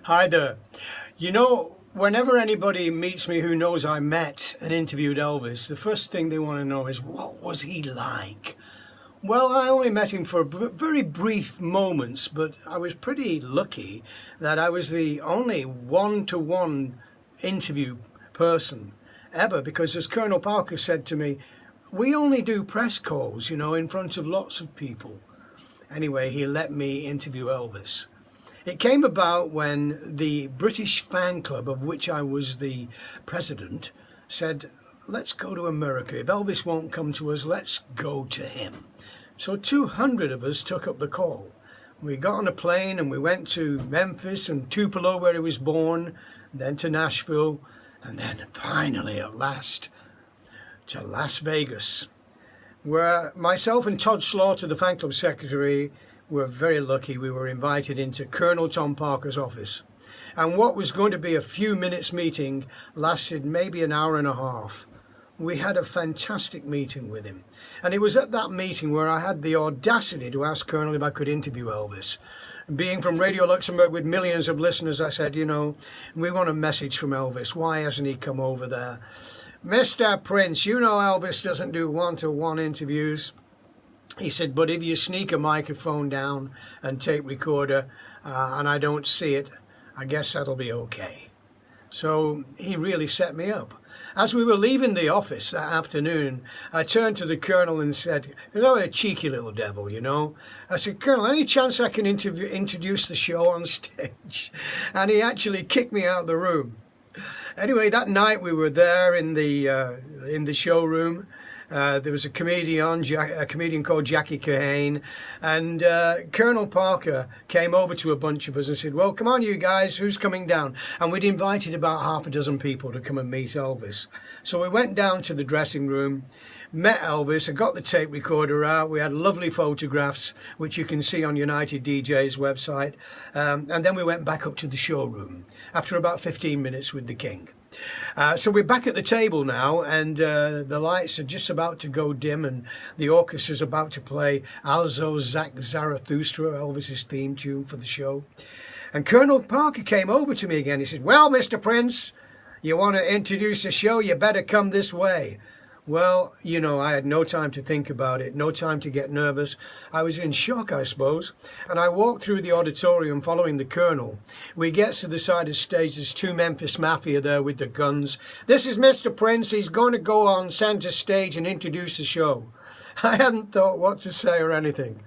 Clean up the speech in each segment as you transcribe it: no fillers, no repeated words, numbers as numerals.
Hi there. Whenever anybody meets me who knows I met and interviewed Elvis, the first thing they want to know is, what was he like? Well, I only met him for very brief moments, but I was pretty lucky that I was the only one-to-one interview person ever, because as Colonel Parker said to me, we only do press calls, in front of lots of people. Anyway, he let me interview Elvis. It came about when the British fan club, of which I was the president, said, let's go to America. If Elvis won't come to us, let's go to him. So 200 of us took up the call. We got on a plane and we went to Memphis and Tupelo, where he was born, then to Nashville, and then finally, at last, to Las Vegas, where myself and Todd Slaughter, the fan club secretary, were very lucky. We were invited into Colonel Tom Parker's office. And what was going to be a few minutes meeting lasted maybe an hour and a half. We had a fantastic meeting with him. And it was at that meeting where I had the audacity to ask Colonel if I could interview Elvis. Being from Radio Luxembourg with millions of listeners, I said, we want a message from Elvis. Why hasn't he come over there? Mr. Prince, Elvis doesn't do one-to-one interviews. He said, but if you sneak a microphone down and tape recorder and I don't see it, I guess that'll be okay. So he really set me up. As we were leaving the office that afternoon, I turned to the Colonel and said, a cheeky little devil, I said, Colonel, any chance I can introduce the show on stage? And he actually kicked me out of the room. Anyway, that night we were there in the showroom. There was a comedian called Jackie Kahane, and Colonel Parker came over to a bunch of us and said, well, come on, you guys, who's coming down? And we'd invited about half a dozen people to come and meet Elvis. So we went down to the dressing room, met Elvis, I got the tape recorder out, we had lovely photographs, which you can see on United DJ's website, and then we went back up to the showroom after about 15 minutes with the King. So we're back at the table now, and the lights are just about to go dim, and the orchestra's about to play Alzo Zarathustra, Elvis's theme tune for the show. And Colonel Parker came over to me again. He said, well, Mr. Prince, you want to introduce the show? You better come this way. Well, I had no time to think about it, no time to get nervous. I was in shock, I suppose. And I walked through the auditorium following the Colonel. We get to the side of the stage, there's two Memphis Mafia there with the guns. This is Mr. Prince, he's going to go on center stage and introduce the show. I hadn't thought what to say or anything.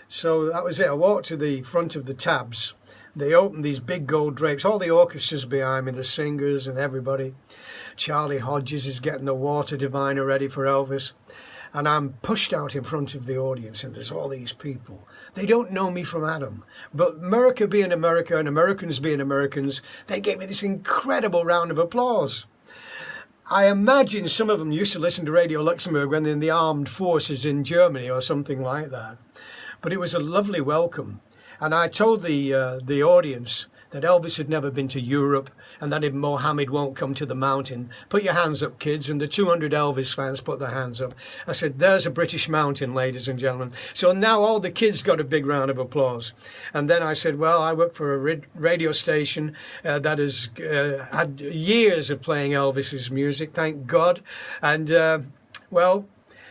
So that was it. I walked to the front of the tabs. They opened these big gold drapes, all the orchestras behind me, the singers and everybody. Charlie Hodges is getting the water diviner ready for Elvis. And I'm pushed out in front of the audience, and there's all these people. They don't know me from Adam. But America being America and Americans being Americans, they gave me this incredible round of applause. I imagine some of them used to listen to Radio Luxembourg when they're in the armed forces in Germany or something like that. But it was a lovely welcome. And I told the audience that Elvis had never been to Europe, and that if Mohammed won't come to the mountain, put your hands up, kids. And the 200 Elvis fans put their hands up. I said, there's a British mountain, ladies and gentlemen. So now all the kids got a big round of applause. And then I said, well, I work for a radio station that has had years of playing Elvis's music, thank God. And, well,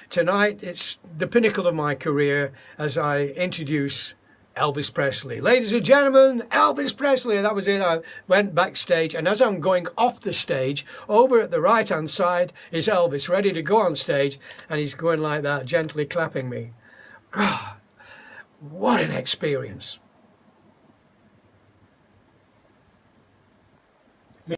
tonight it's the pinnacle of my career as I introduce Elvis Presley. Ladies and gentlemen, Elvis Presley. That was it. I went backstage, and as I'm going off the stage, over at the right-hand side is Elvis, ready to go on stage, and he's going like that, gently clapping me. God, what an experience.